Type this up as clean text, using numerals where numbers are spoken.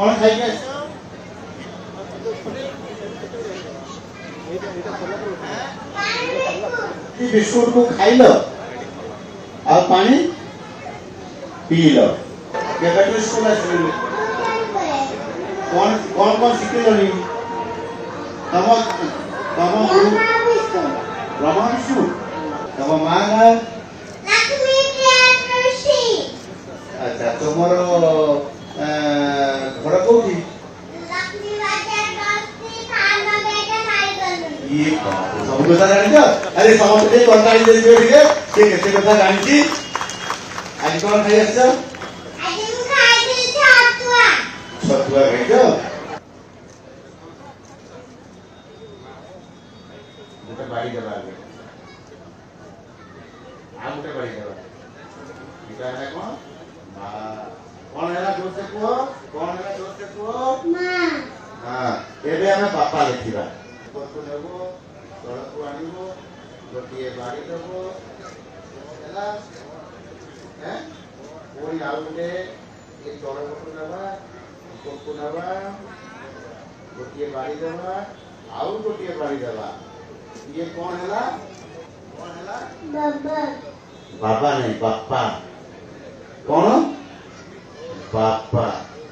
कौन खाइए बिस्कुट को खाई लो और पानी पी लो। स्कूल कौन कौन कौन सीखे लो तम तम रमा विष्णु तम माँ अच्छा तुम घर कौटी सब कथा जान अरे समस्त तरकारी देखे कथा जानी आज कौन खाई छतुआ खाई गोटे बाड़ी देवा आ गोटे बाड़ी देवा इटा है कौन है जोर से कुह कौन है जोर से कुह मां हां एबे हमें बापा लिखिबा को नेबो तळको आनिबो गोटिए बाड़ी देबो हैला हैं कोई आउटे ये तळ बोतल नेबा को नेबा गोटिए बाड़ी देबा आउ गोटिए बाड़ी देबा ये कौन हैला बाबा बाबा नहीं पापा कौन पापा